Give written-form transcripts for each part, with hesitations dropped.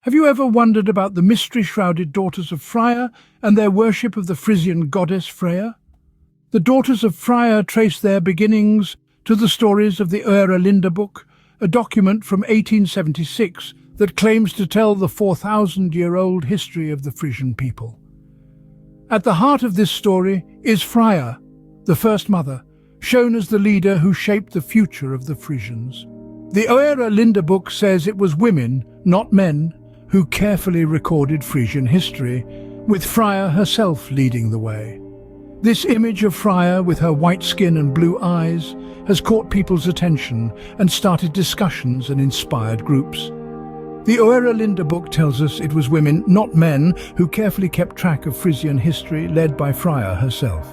Have you ever wondered about the mystery-shrouded Daughters of Frya and their worship of the Frisian goddess Freyja? The Daughters of Frya trace their beginnings to the stories of the Book, a document from 1876 that claims to tell the 4,000-year-old history of the Frisian people. At the heart of this story is Frya, the first mother, shown as the leader who shaped the future of the Frisians. The Book says it was women, not men, who carefully recorded Frisian history, with Frya herself leading the way. This image of Frya with her white skin and blue eyes has caught people's attention and started discussions and inspired groups. The Book tells us it was women, not men, who carefully kept track of Frisian history, led by Frya herself.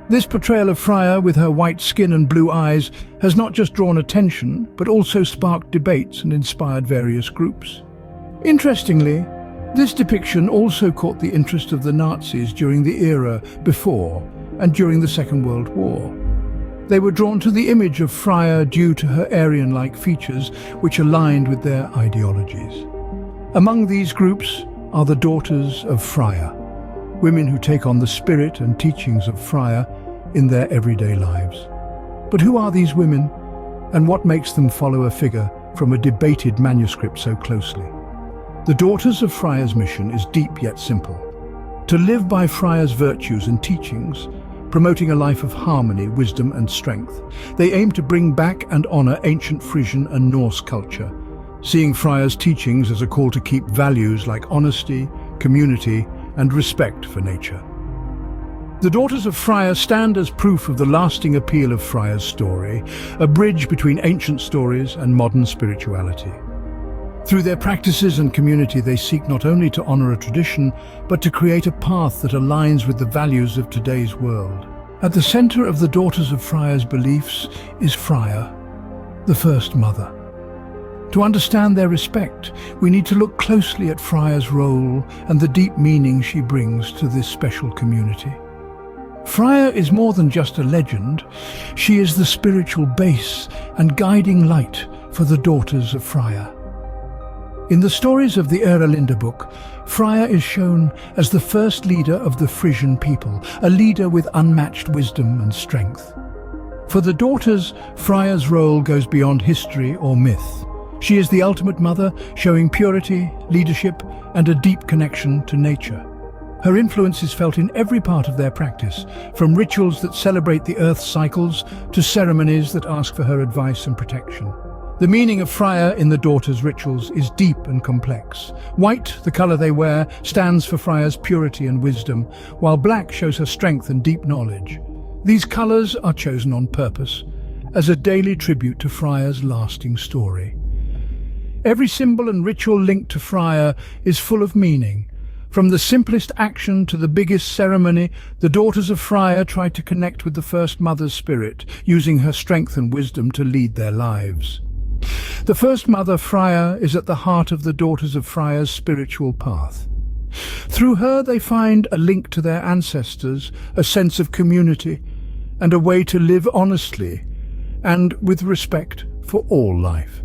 This portrayal of Frya with her white skin and blue eyes has not just drawn attention, but also sparked debates and inspired various groups. Interestingly, this depiction also caught the interest of the Nazis during the era before and during the Second World War. They were drawn to the image of Frya due to her Aryan-like features, which aligned with their ideologies. Among these groups are the Daughters of Frya, women who take on the spirit and teachings of Frya in their everyday lives. But who are these women, and what makes them follow a figure from a debated manuscript so closely? The Daughters of Frya's mission is deep yet simple: to live by Frya's virtues and teachings, promoting a life of harmony, wisdom and strength. They aim to bring back and honor ancient Frisian and Norse culture, seeing Frya's teachings as a call to keep values like honesty, community and respect for nature. The Daughters of Frya stand as proof of the lasting appeal of Frya's story, a bridge between ancient stories and modern spirituality. Through their practices and community, they seek not only to honor a tradition, but to create a path that aligns with the values of today's world. At the center of the Daughters of Frya's beliefs is Frya, the first mother. To understand their respect, we need to look closely at Frya's role and the deep meaning she brings to this special community. Frya is more than just a legend. She is the spiritual base and guiding light for the Daughters of Frya. In the stories of the Book, Frya is shown as the first leader of the Frisian people, a leader with unmatched wisdom and strength. For the daughters, Frya's role goes beyond history or myth. She is the ultimate mother, showing purity, leadership, and a deep connection to nature. Her influence is felt in every part of their practice, from rituals that celebrate the Earth's cycles to ceremonies that ask for her advice and protection. The meaning of Frya in the daughters' rituals is deep and complex. White, the color they wear, stands for Frya's purity and wisdom, while black shows her strength and deep knowledge. These colors are chosen on purpose, as a daily tribute to Frya's lasting story. Every symbol and ritual linked to Frya is full of meaning. From the simplest action to the biggest ceremony, the Daughters of Frya try to connect with the First Mother's spirit, using her strength and wisdom to lead their lives. The First Mother, Frya, is at the heart of the Daughters of Frya's spiritual path. Through her they find a link to their ancestors, a sense of community, and a way to live honestly and with respect for all life.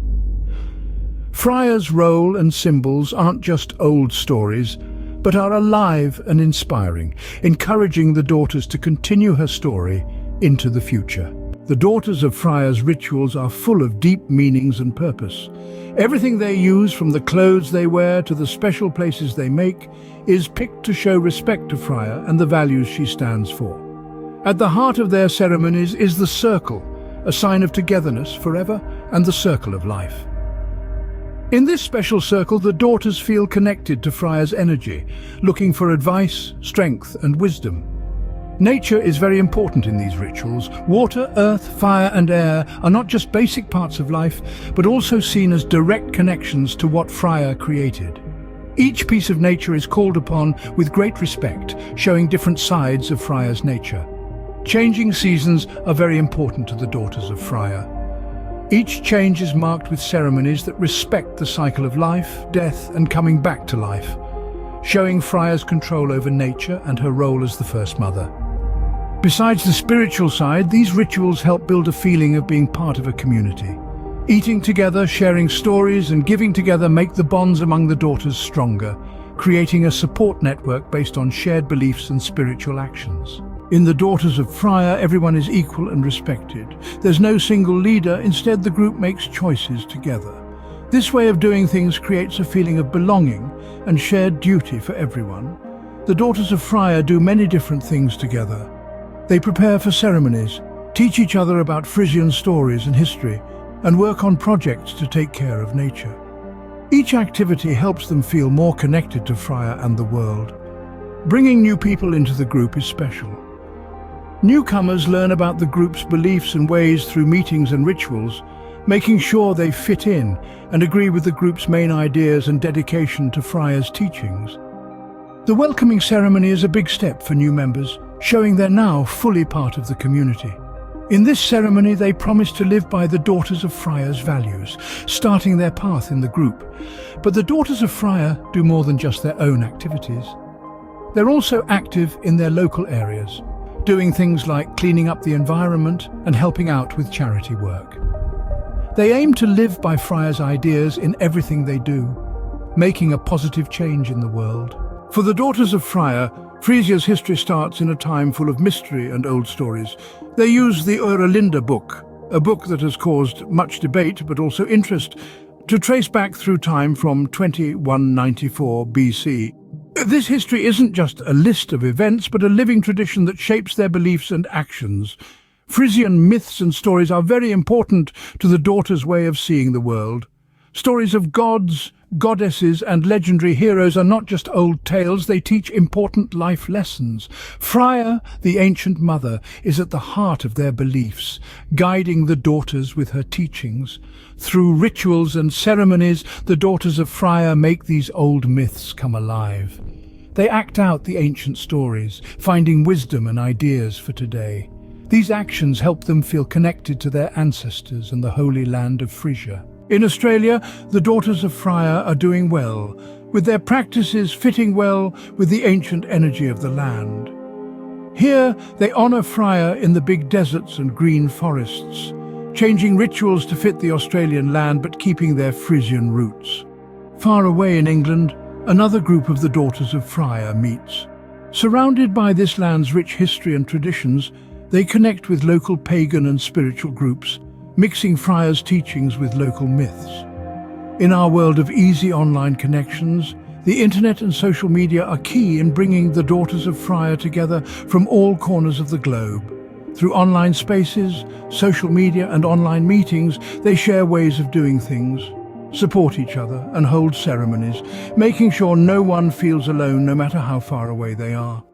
Frya's role and symbols aren't just old stories, but are alive and inspiring, encouraging the daughters to continue her story into the future. The Daughters of Frya's rituals are full of deep meanings and purpose. Everything they use, from the clothes they wear to the special places they make, is picked to show respect to Frya and the values she stands for. At the heart of their ceremonies is the circle, a sign of togetherness forever, and the circle of life. In this special circle, the daughters feel connected to Frya's energy, looking for advice, strength, and wisdom. Nature is very important in these rituals. Water, earth, fire, and air are not just basic parts of life, but also seen as direct connections to what Frya created. Each piece of nature is called upon with great respect, showing different sides of Frya's nature. Changing seasons are very important to the Daughters of Frya. Each change is marked with ceremonies that respect the cycle of life, death, and coming back to life, showing Frya's control over nature and her role as the First Mother. Besides the spiritual side, these rituals help build a feeling of being part of a community. Eating together, sharing stories and giving together make the bonds among the daughters stronger, creating a support network based on shared beliefs and spiritual actions. In the Daughters of Frya, everyone is equal and respected. There's no single leader, instead the group makes choices together. This way of doing things creates a feeling of belonging and shared duty for everyone. The Daughters of Frya do many different things together. They prepare for ceremonies, teach each other about Frisian stories and history, and work on projects to take care of nature. Each activity helps them feel more connected to Frya and the world. Bringing new people into the group is special. Newcomers learn about the group's beliefs and ways through meetings and rituals, making sure they fit in and agree with the group's main ideas and dedication to Frya's teachings. The welcoming ceremony is a big step for new members, showing they're now fully part of the community. In this ceremony, they promise to live by the Daughters of Frya's values, starting their path in the group. But the Daughters of Frya do more than just their own activities. They're also active in their local areas, doing things like cleaning up the environment and helping out with charity work. They aim to live by Frya's ideas in everything they do, making a positive change in the world. For the Daughters of Frya, Frisia's history starts in a time full of mystery and old stories. They use the book, a book that has caused much debate but also interest, to trace back through time from 2194 BC. This history isn't just a list of events, but a living tradition that shapes their beliefs and actions. Frisian myths and stories are very important to the daughters' way of seeing the world. Stories of gods, goddesses and legendary heroes are not just old tales, they teach important life lessons. Frya, the ancient mother, is at the heart of their beliefs, guiding the daughters with her teachings. Through rituals and ceremonies, the Daughters of Frya make these old myths come alive. They act out the ancient stories, finding wisdom and ideas for today. These actions help them feel connected to their ancestors and the holy land of Frisia. In Australia, the Daughters of Frya are doing well, with their practices fitting well with the ancient energy of the land. Here, they honour Frya in the big deserts and green forests, changing rituals to fit the Australian land but keeping their Frisian roots. Far away in England, another group of the Daughters of Frya meets. Surrounded by this land's rich history and traditions, they connect with local pagan and spiritual groups, mixing Frya's teachings with local myths. In our world of easy online connections, the internet and social media are key in bringing the Daughters of Frya together from all corners of the globe. Through online spaces, social media and online meetings, they share ways of doing things, support each other and hold ceremonies, making sure no one feels alone no matter how far away they are.